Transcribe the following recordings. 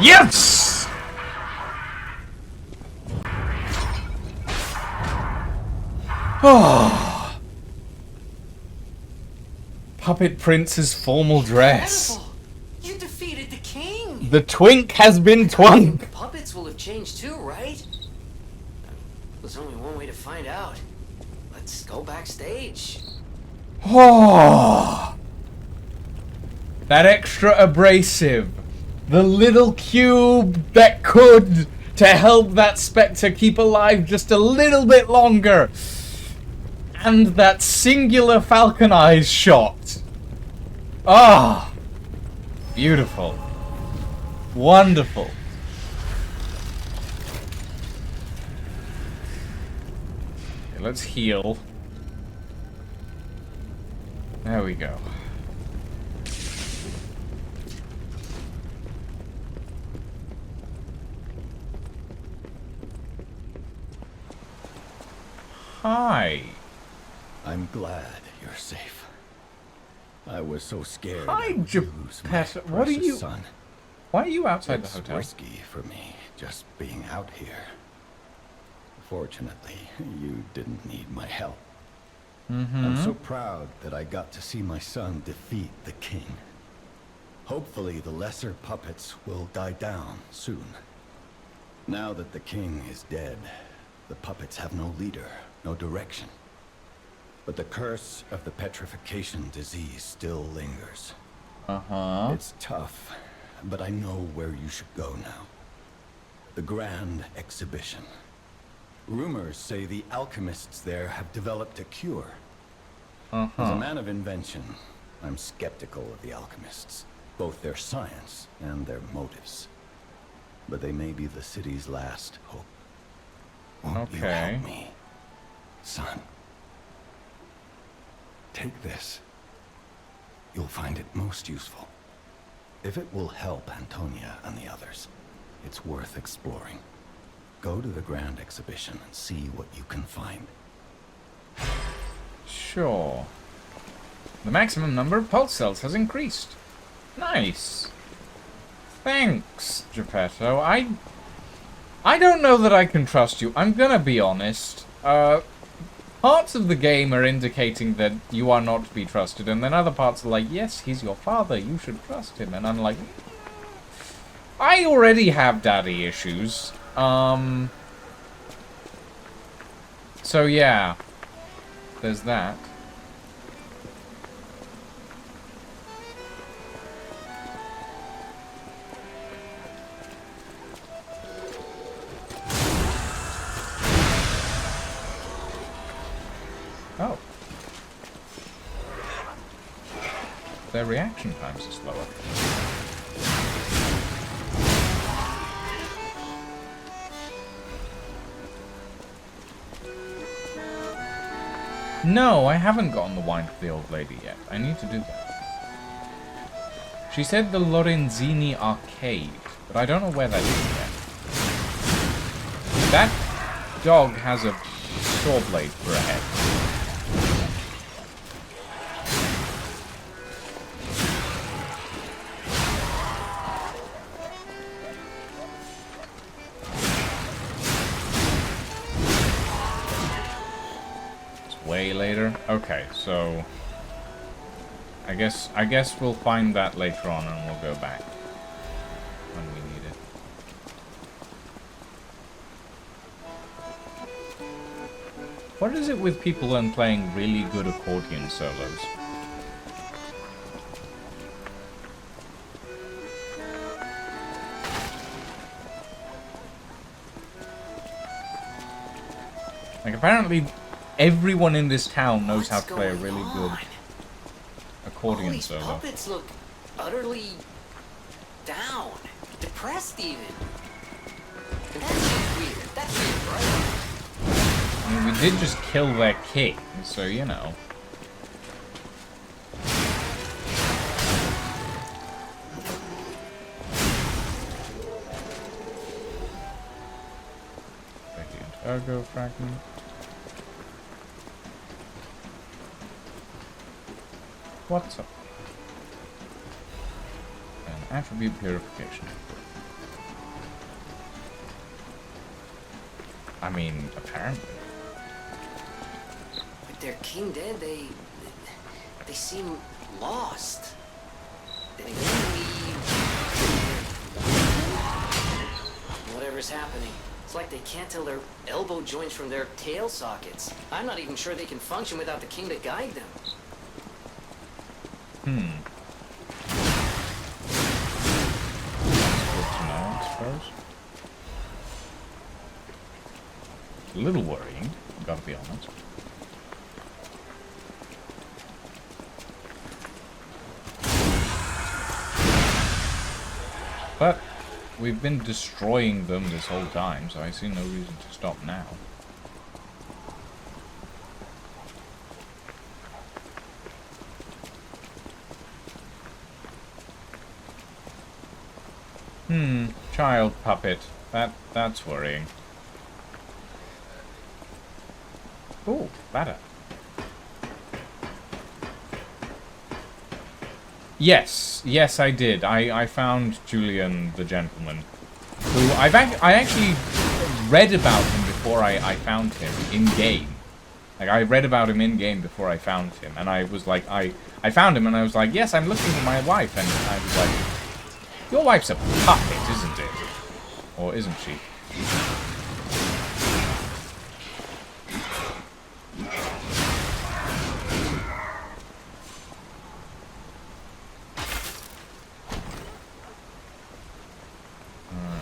Yes! Oh. Puppet Prince's formal dress. Incredible. You defeated the king. The twink has been twunk. The puppets will have changed too, right? There's only one way to find out. Let's go backstage. Oh. That extra abrasive. The little cube that could to help that Spectre keep alive just a little bit longer. And that singular Falcon Eyes shot. Ah. Beautiful. Wonderful. Okay, let's heal. There we go. Hi. I'm glad you're safe. I was so scared. Hi, I'd lose my Geppetto. What are precious you? son. Why are you outside It's the hotel? risky for me just being out here. Fortunately, you didn't need my help. I'm so proud that I got to see my son defeat the king. Hopefully the lesser puppets will die down soon. Now that the king is dead, the puppets have no leader, no direction. But the curse of the petrification disease still lingers. It's tough, but I know where you should go now. The Grand Exhibition. Rumors say the alchemists there have developed a cure. As a man of invention, I'm skeptical of the alchemists, both their science and their motives. But they may be the city's last hope. Won't you help me, son? Take this. You'll find it most useful. If it will help Antonia and the others, it's worth exploring. Go to the Grand Exhibition and see what you can find. Sure. The maximum number of pulse cells has increased. Nice. Thanks, Geppetto. I don't know that I can trust you. I'm gonna be honest. Parts of the game are indicating that you are not to be trusted, and then other parts are like, yes, he's your father, you should trust him. And I'm like, I already have daddy issues. So yeah. There's that. Oh. Their reaction times are slower. No, I haven't gotten the wine for the old lady yet. I need to do that. She said the Lorenzini Arcade, but I don't know where that is yet. That dog has a saw blade for a head. Way later. Okay, so I guess we'll find that later on and we'll go back when we need it. What is it with people and playing really good accordion solos? Like apparently everyone in this town knows how to play a really good accordion These solo. puppets look utterly down, depressed even. And that's weird. That's weird, right? I mean, we did just kill their king, so you know. Radiant Ergo Fragment. What's up? An attribute purification. I mean, apparently. With their king dead, they seem lost. Then again, whatever's happening, it's like they can't tell their elbow joints from their tail sockets. I'm not even sure they can function without the king to guide them. Good to know, I suppose. A little worrying, gotta be honest. But we've been destroying them this whole time, so I see no reason to stop now. Child puppet. That's worrying. Ooh, ladder. Yes, I did. I found Julian the gentleman, who I actually read about him before I found him in game. Like, I read about him in game before I found him, and I was like, I found him, and I was like, yes, I'm looking for my wife, and I was like, your wife's a puppet, isn't it? Or isn't she?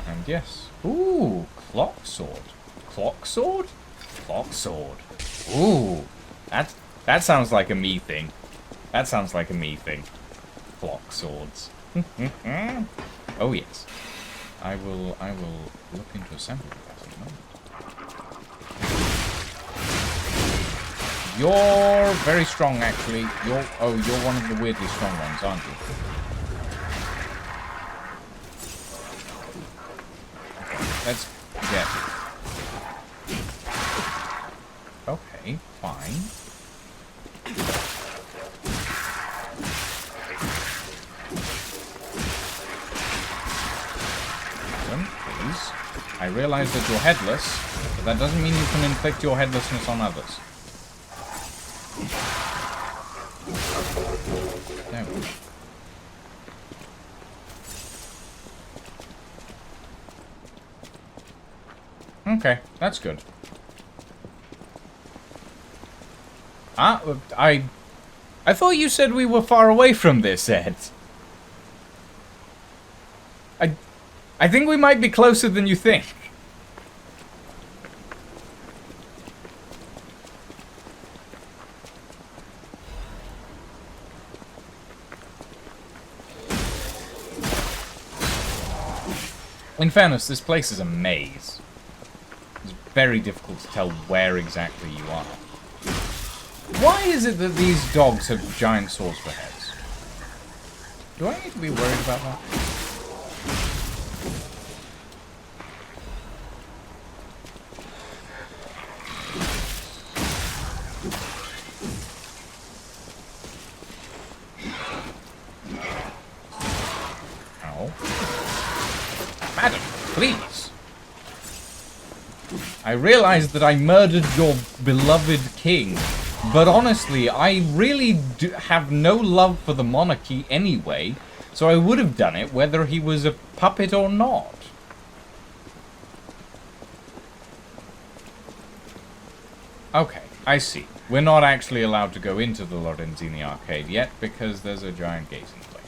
And yes. Ooh, clock sword. Clock sword? Clock sword. Ooh, that sounds like a me thing. That sounds like a me thing. Clock swords. Oh yes. I will look into assembling that in a moment. You're very strong, actually. You're one of the weirdly strong ones, aren't you? Let's get... Okay, fine. Please. I realize that you're headless, but that doesn't mean you can inflict your headlessness on others. There we go. Okay, that's good. I thought you said we were far away from this, Ed. I think we might be closer than you think. In fairness, this place is a maze. It's very difficult to tell where exactly you are. Why is it that these dogs have giant swords for heads? Do I need to be worried about that? Ow. Madam, please. I realize that I murdered your beloved king, but honestly, I really have no love for the monarchy anyway, so I would have done it whether he was a puppet or not. Okay, I see. We're not actually allowed to go into the Lorenzini arcade yet because there's a giant gate in play.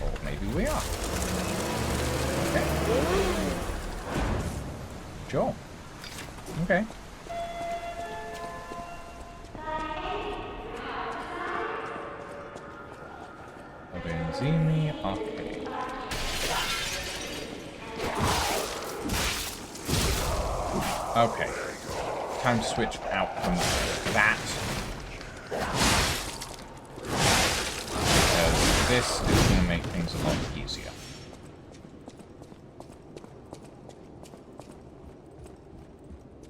Or maybe we are. Okay. Sure. Okay. Lorenzini arcade. Okay. Time to switch out from that. Because this is going to make things a lot easier.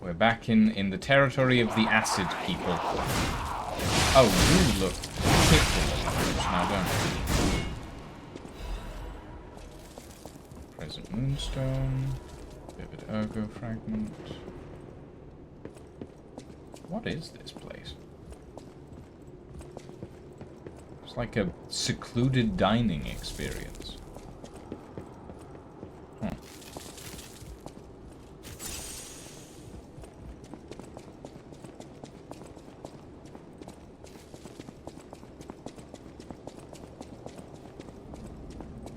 We're back in the territory of the acid people. Oh, you look particularly rich now, don't you? Present Moonstone. Vivid Ergo Fragment. What is this place? It's like a secluded dining experience. Huh.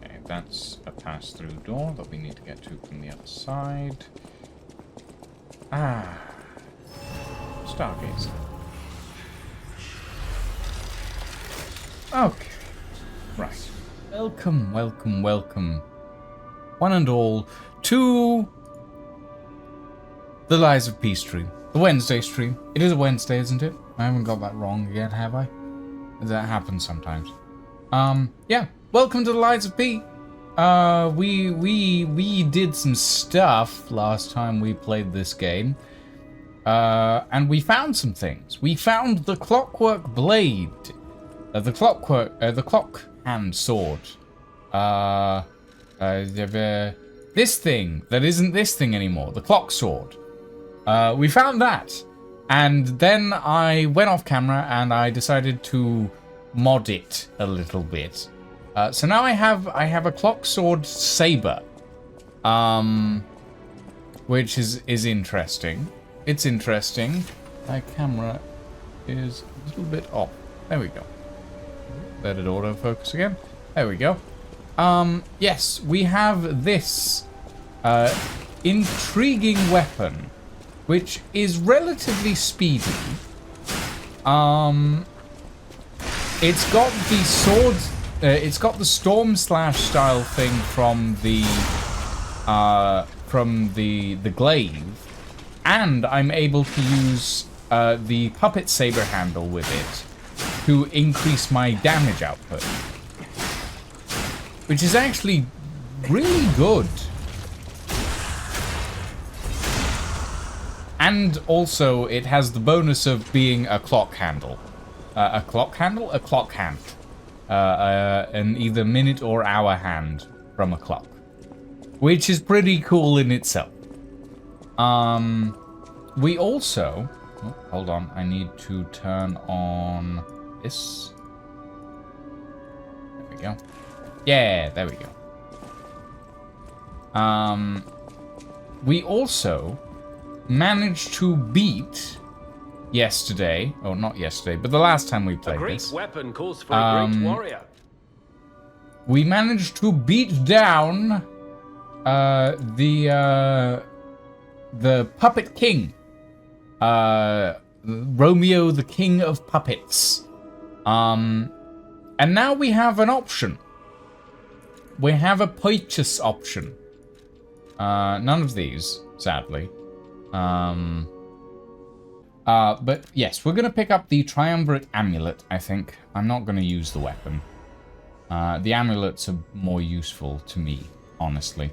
Okay, that's a pass-through door that we need to get to from the other side. Ah. Stargazer. Okay. Right. Welcome, welcome, welcome, one and all, to the Lies of P stream. The Wednesday stream. It is a Wednesday, isn't it? I haven't got that wrong yet, have I? That happens sometimes. Yeah. Welcome to the Lies of P. We did some stuff last time we played this game. And we found some things. We found the clockwork blade. The clock hand sword. This thing that isn't this thing anymore. The clock sword. We found that. And then I went off camera and I decided to mod it a little bit. So now I have a clock sword saber. Which is interesting. It's interesting. My camera is a little bit off. There we go. Let it autofocus again. There we go. Yes, we have this intriguing weapon, which is relatively speedy. It's got the sword. It's got the Storm Slash style thing from the glaive. And I'm able to use the puppet saber handle with it to increase my damage output. Which is actually really good. And also it has the bonus of being a clock handle. A clock handle? A clock hand. An either minute or hour hand from a clock. Which is pretty cool in itself. We also... Oh, hold on, I need to turn on this. There we go. Yeah, there we go. We also managed to beat yesterday, or not yesterday, but the last time we played this. A great weapon calls for a great warrior. We managed to beat down the Puppet King. Romeo, the King of Puppets. And now we have an option. We have a purchase option. None of these, sadly. But yes, we're gonna pick up the Triumvirate Amulet, I think. I'm not gonna use the weapon. The amulets are more useful to me, honestly.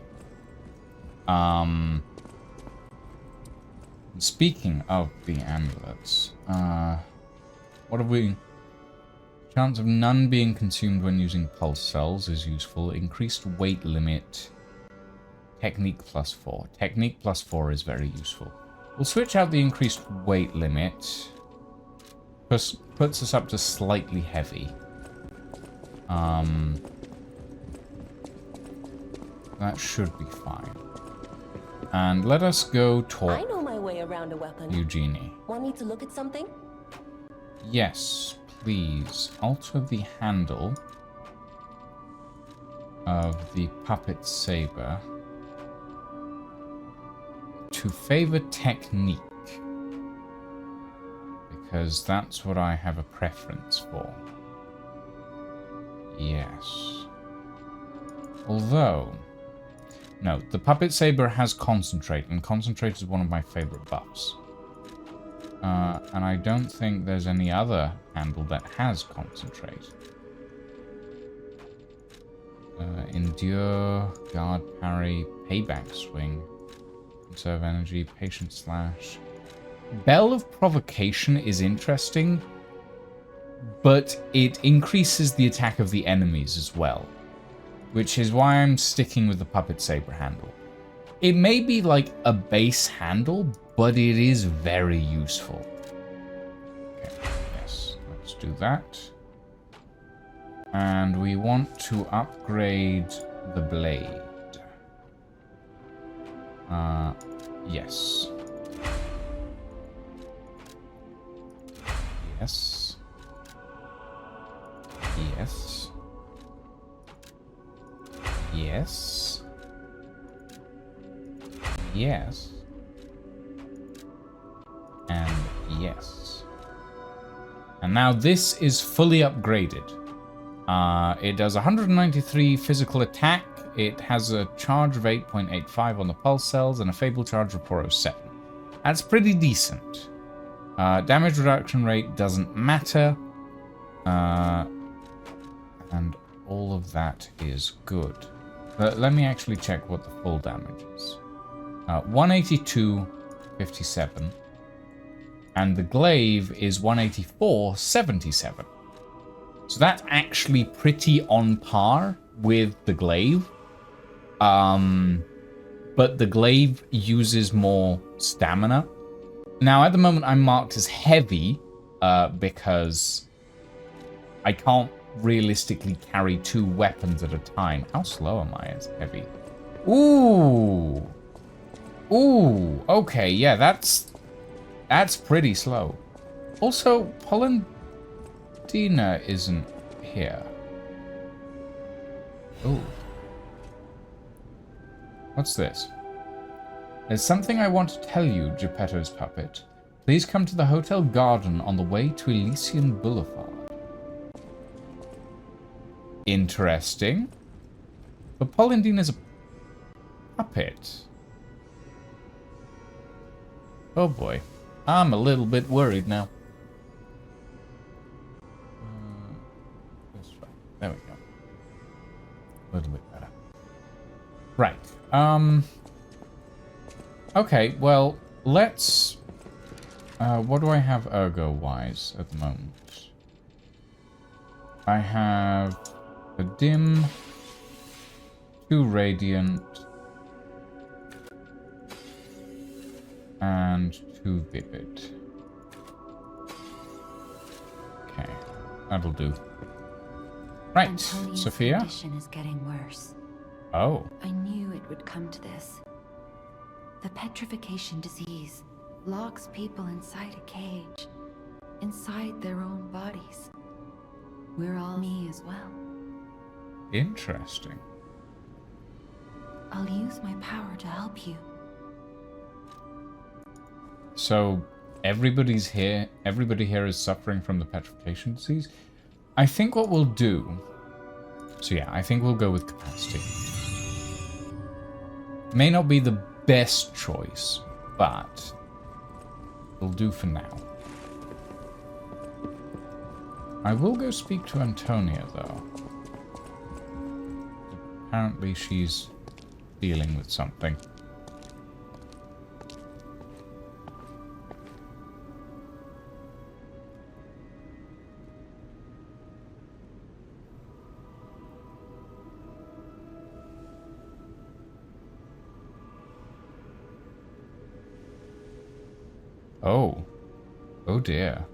Speaking of the amulets, what have we... Chance of none being consumed when using pulse cells is useful. Increased weight limit. Technique +4. Technique +4 is very useful. We'll switch out the increased weight limit. Puts us up to slightly heavy. That should be fine. And let us go talk. I know my way around a weapon. Eugenie. Want me to look at something? Yes, please. Alter the handle of the puppet saber to favor technique, because that's what I have a preference for. Yes. Although, no, the puppet saber has concentrate, and concentrate is one of my favorite buffs. And I don't think there's any other handle that has concentrate. Endure, guard parry, payback swing, conserve energy, patient slash. Bell of Provocation is interesting, but it increases the attack of the enemies as well. which is why I'm sticking with the puppet saber handle. It may be like a base handle, but it is very useful. Okay, yes, let's do that. And we want to upgrade the blade. Yes. Yes. Yes. Yes. Yes. And yes. And now this is fully upgraded. It does 193 physical attack. It has a charge of 8.85 on the pulse cells and a fable charge of 407. That's pretty decent. Damage reduction rate doesn't matter. And all of that is good. Let me actually check what the full damage is. 182.57. And the glaive is 184.77. So that's actually pretty on par with the glaive. But the glaive uses more stamina. Now, at the moment, I'm marked as heavy because I can't realistically carry 2 weapons at a time. How slow am I as heavy? Ooh. Ooh. Okay, yeah, that's pretty slow. Also, Polendina isn't here. Ooh. What's this? There's something I want to tell you, Geppetto's puppet. Please come to the Hotel Garden on the way to Elysian Boulevard. Interesting. But Polendina's a puppet. Oh boy. I'm a little bit worried now. This way. There we go. A little bit better. Right. Okay, well, let's... what do I have ergo-wise at the moment? I have a dim, 2 radiant, and 2 vivid. Okay, that'll do. Right, Antonia's Sophia? condition is getting worse. Oh. I knew it would come to this. The petrification disease locks people inside a cage, inside their own bodies. We're all me as well. Interesting. I'll use my power to help you. So, everybody here is suffering from the petrification disease? I think what we'll do... So yeah, I think we'll go with capacity. May not be the best choice, but it'll do for now. I will go speak to Antonia, though. Apparently she's dealing with something. Oh. Oh dear.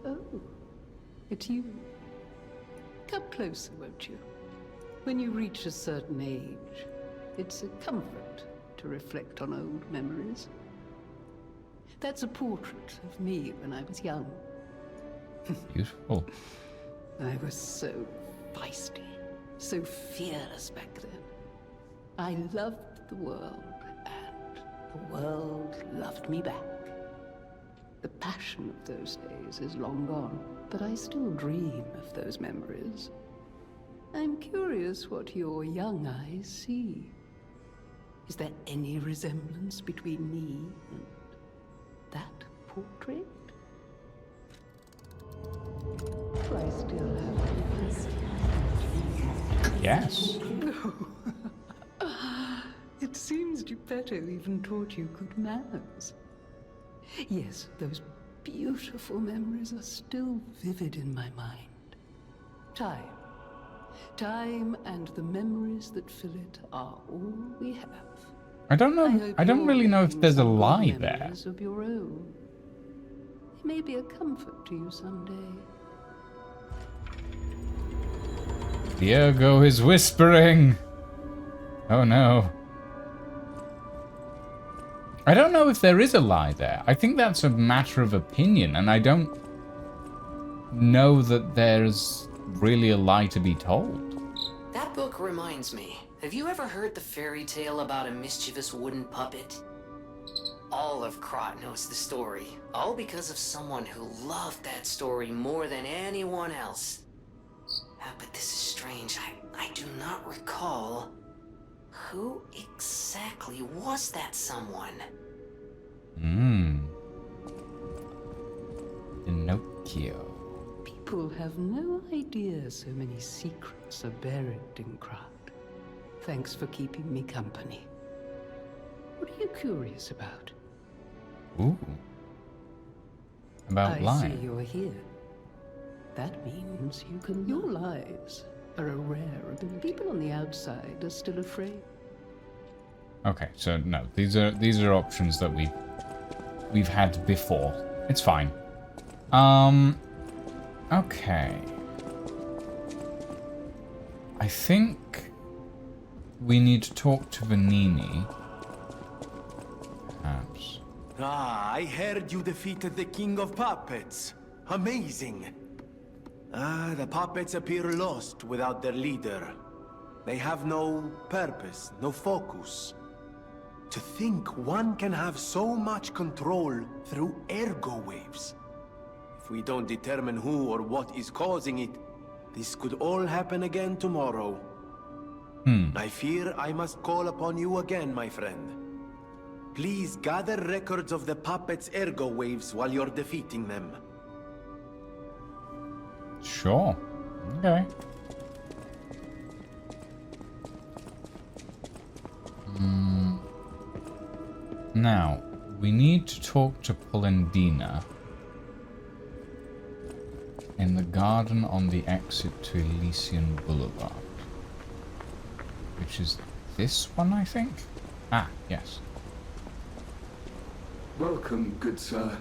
Oh, it's you. Come closer, won't you? When you reach a certain age, it's a comfort to reflect on old memories. That's a portrait of me when I was young. Beautiful. I was so feisty, so fearless back then. I loved the world, and the world loved me back. The passion of those days is long gone, but I still dream of those memories. I'm curious what your young eyes see. Is there any resemblance between me and that portrait? Do I still have Yes. It seems Geppetto even taught you good manners. Yes, those beautiful memories are still vivid in my mind. Time Time and the memories that fill it are all we have. I don't know. hope I don't you're really know if making there's a some good lie there. memories of your own. They may be a comfort to you someday. Diego is whispering. Oh no. I don't know if there is a lie there. I think that's a matter of opinion, and I don't know that there's really a lie to be told. That book reminds me. Have you ever heard the fairy tale about a mischievous wooden puppet? All of Krot knows the story, all because of someone who loved that story more than anyone else. But this is strange. I do not recall. Who exactly was that someone? Pinocchio. People have no idea so many secrets are buried in Krot. Thanks for keeping me company. What are you curious about? Ooh. About I lying. see you're here. That means you can. Your lies are a rare ability. People on the outside are still afraid. Okay, so no, these are options that we've had before. It's fine. Okay. I think we need to talk to Vanini. Perhaps. Ah, I heard you defeated the King of Puppets. Amazing. The puppets appear lost without their leader. They have no purpose, no focus. To think one can have so much control through ergo waves. If we don't determine who or what is causing it, this could all happen again tomorrow. I fear I must call upon you again, my friend. Please gather records of the puppets' ergo waves while you're defeating them. Sure. Okay. Now, we need to talk to Polendina in the garden on the exit to Lucian Boulevard. Which is this one, I think? Ah, yes. Welcome, good sir.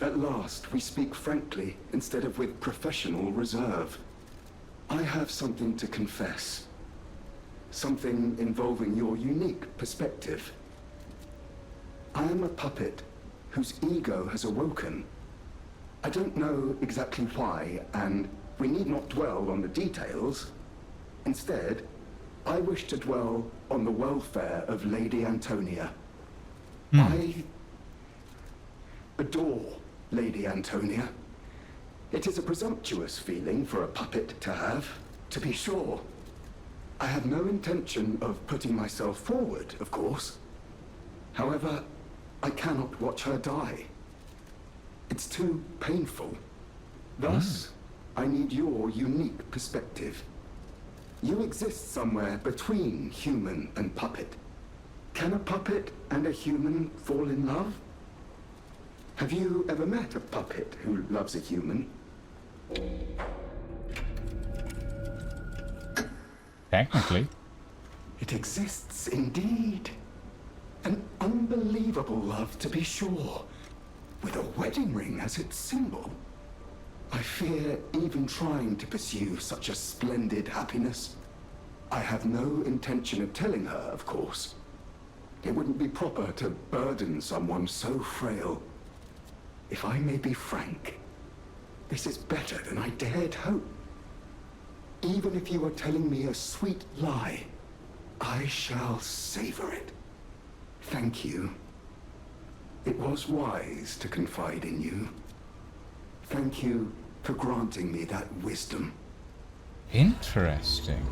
At last, we speak frankly, instead of with professional reserve. I have something to confess. Something involving your unique perspective. I am a puppet whose ego has awoken. I don't know exactly why, and we need not dwell on the details. Instead, I wish to dwell on the welfare of Lady Antonia. I adore Lady Antonia. It is a presumptuous feeling for a puppet to have, to be sure. I have no intention of putting myself forward, of course. However, I cannot watch her die. It's too painful. Thus, I need your unique perspective. You exist somewhere between human and puppet. Can a puppet and a human fall in love? Have you ever met a puppet who loves a human? Technically. It exists indeed. An unbelievable love, to be sure, with a wedding ring as its symbol. I fear even trying to pursue such a splendid happiness. I have no intention of telling her, of course. It wouldn't be proper to burden someone so frail. If I may be frank, this is better than I dared hope. Even if you are telling me a sweet lie, I shall savor it. Thank you. It was wise to confide in you. Thank you for granting me that wisdom. Interesting.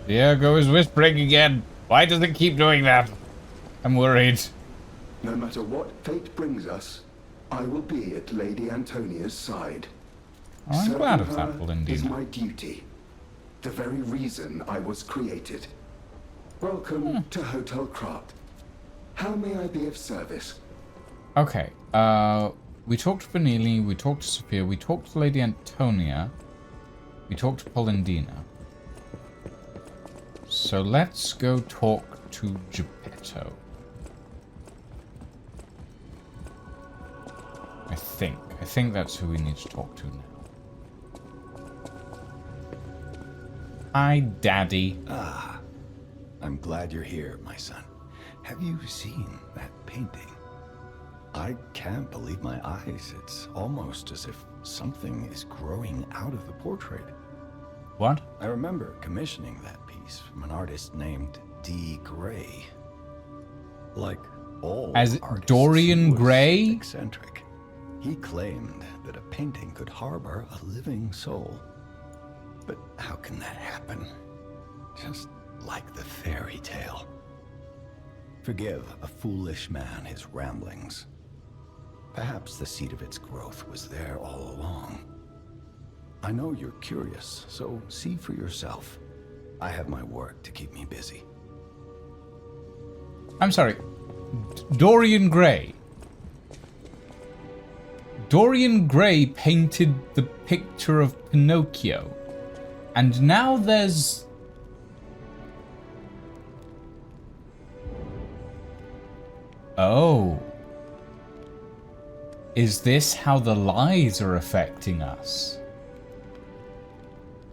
Diego is whispering again. Why does it keep doing that? I'm worried. No matter what fate brings us, I will be at Lady Antonia's side. Oh, I'm glad of that, Serving her is Polendina. my duty. The very reason I was created. Welcome to Hotel Krot. How may I be of service? Okay, we talked to Vanilli, we talked to Sophia, we talked to Lady Antonia. We talked to Polendina. So let's go talk to Geppetto. I think that's who we need to talk to now. Hi, Daddy. Ah, I'm glad you're here, my son. Have you seen that painting? I can't believe my eyes. It's almost as if something is growing out of the portrait. What? I remember commissioning that piece from an artist named D. Gray. Like all As artists, Dorian he was Gray? eccentric. He claimed that a painting could harbor a living soul. But how can that happen? Just like the fairy tale. Forgive a foolish man his ramblings. Perhaps the seed of its growth was there all along. I know you're curious, so see for yourself. I have my work to keep me busy. I'm sorry. Dorian Gray. Dorian Gray painted the picture of Pinocchio. And now there's... Oh. Is this how the lies are affecting us?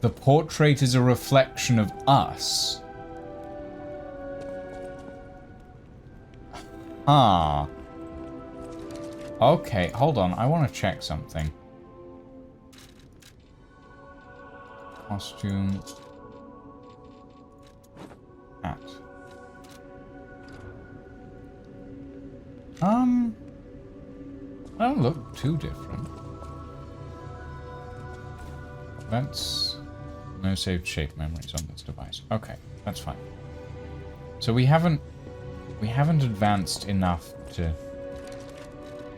The portrait is a reflection of us. Ah. Okay, hold on. I want to check something. Costume. Hat. I don't look too different. That's... No saved shape memories on this device. Okay, that's fine. So we haven't advanced enough to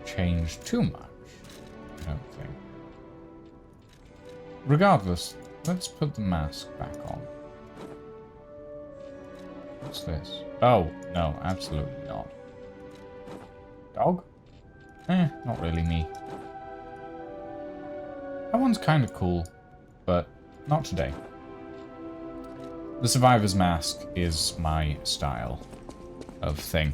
change too much, I don't think. Regardless, let's put the mask back on. What's this? Oh, no, absolutely not. Dog? Not really me. That one's kind of cool, but not today. The survivor's mask is my style of thing.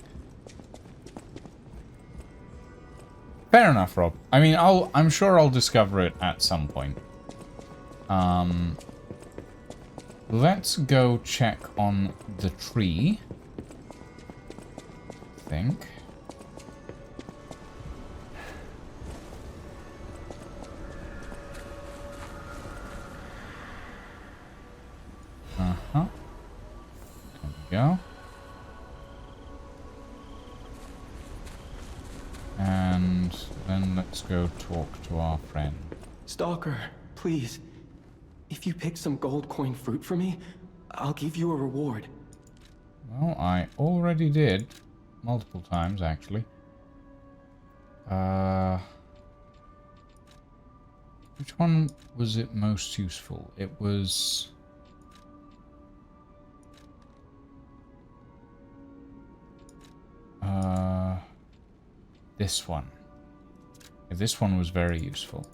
Fair enough, Rob. I mean, I'm sure I'll discover it at some point. Let's go check on the tree. I think. Uh-huh. There we go. And then let's go talk to our friend. Stalker, please. If you pick some gold coin fruit for me, I'll give you a reward. Well, I already did. Multiple times, actually. Which one was it most useful? It was... this one. Yeah, this one was very useful.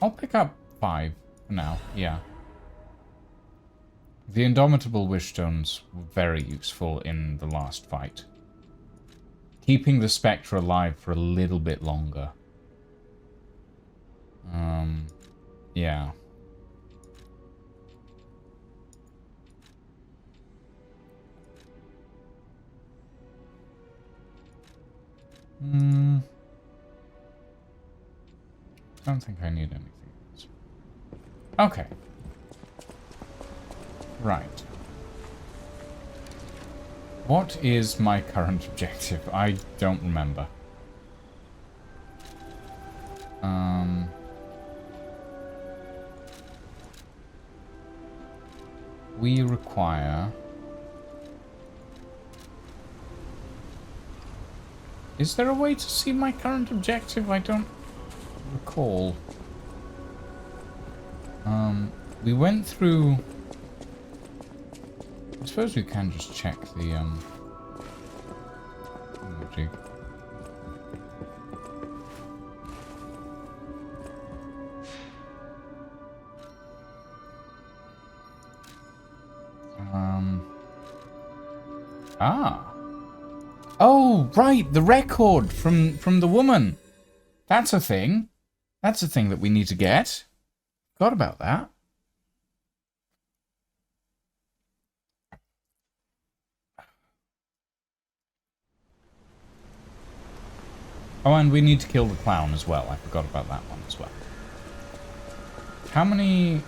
I'll pick up 5 for now, yeah. The Indomitable Wishstones were very useful in the last fight. Keeping the Spectre alive for a little bit longer. Yeah. Don't think I need anything else. Okay. Right. What is my current objective? I don't remember. We require... Is there a way to see my current objective? I don't recall. We went through... I suppose we can just check the, emoji. Ah. Oh, right, the record from the woman. That's a thing. That's a thing that we need to get. Forgot about that. Oh, and we need to kill the clown as well. I forgot about that one as well. How many...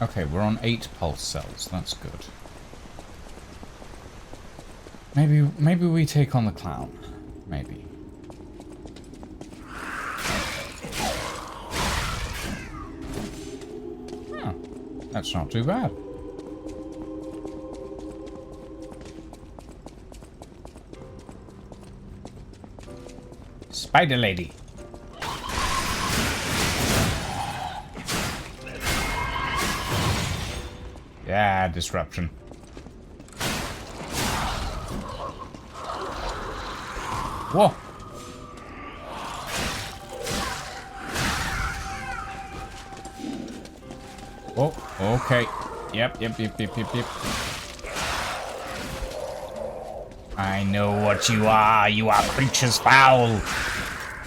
Okay, we're on 8 pulse cells. That's good. Maybe we take on the clown. Maybe. Huh. That's not too bad. Spider lady. Yeah, disruption. Whoa. Oh, okay. Yep. I know what you are. You are creatures foul.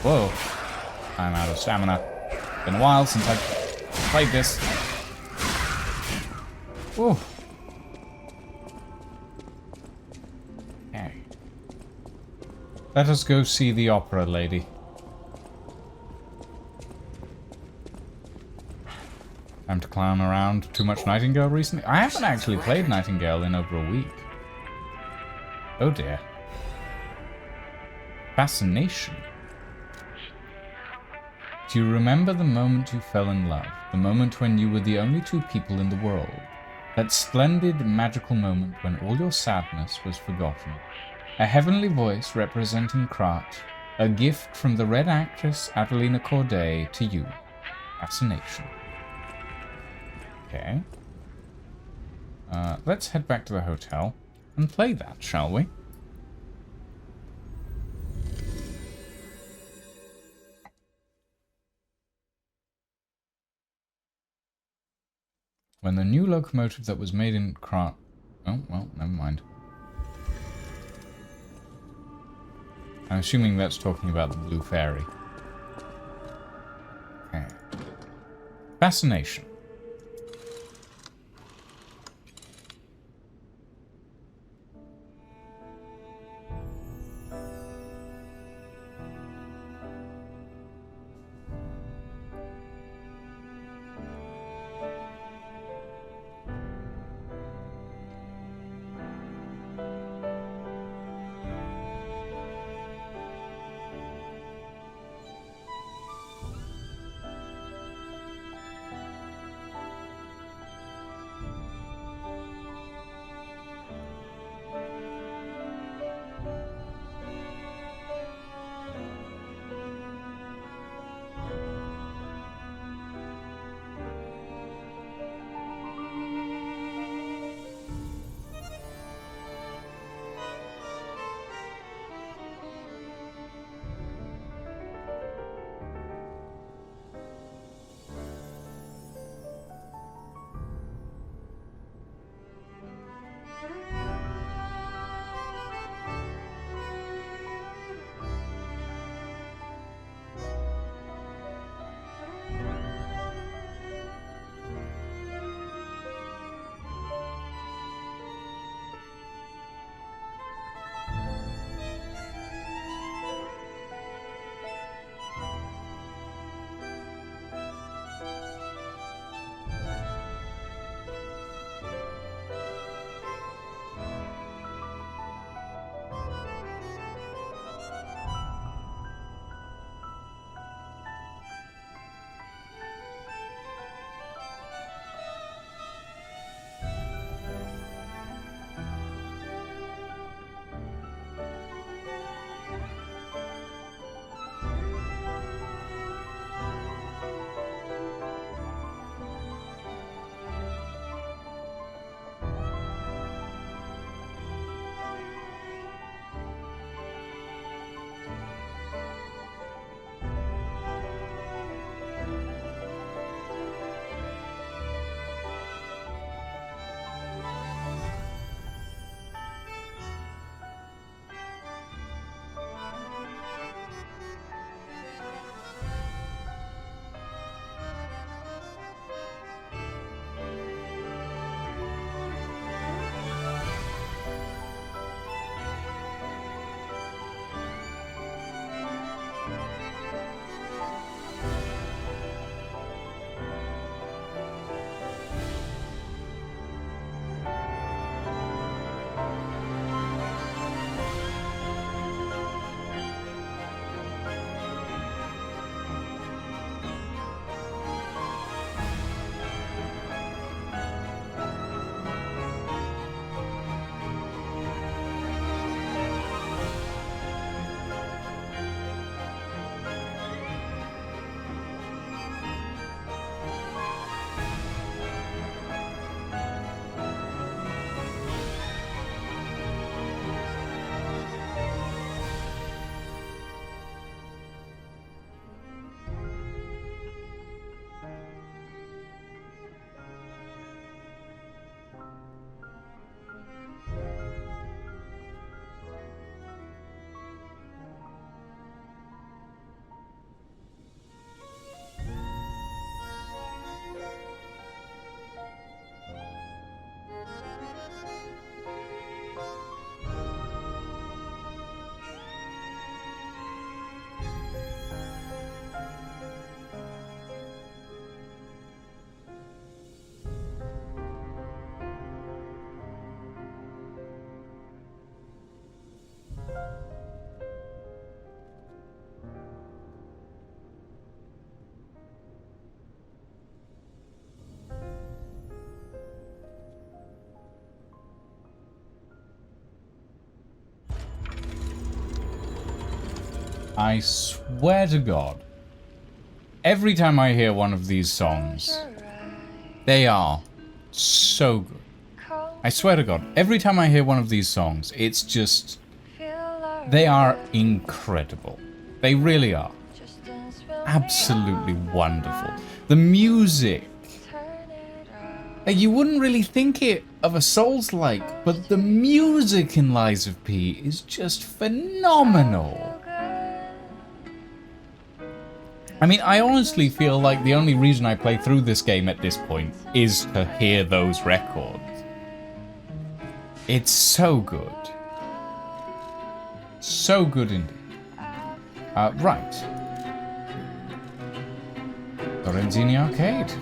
Whoa. I'm out of stamina. Been a while since I've played this. Whoa. Okay. Let us go see the opera lady. Time to clown around. Too much Nightingale recently? I haven't actually played Nightingale in over a week. Oh dear. Fascination. Do you remember the moment you fell in love? The moment when you were the only 2 people in the world? That splendid, magical moment when all your sadness was forgotten. A heavenly voice representing Krat. A gift from the red actress Adelina Corday to you. Fascination. Okay. Let's head back to the hotel and play that, shall we? When the new locomotive that was made in Krat... Oh, well, never mind. I'm assuming that's talking about the Blue Fairy. Okay. Fascination. I swear to God, every time I hear one of these songs, they are so good. I swear to God, every time I hear one of these songs, it's just... They are incredible. They really are. Absolutely wonderful. The music. Like, you wouldn't really think it of a Souls-like, but the music in Lies of P is just phenomenal. I mean, I honestly feel like the only reason I play through this game at this point is to hear those records. It's so good. So good indeed. Right. Lorenzini Arcade.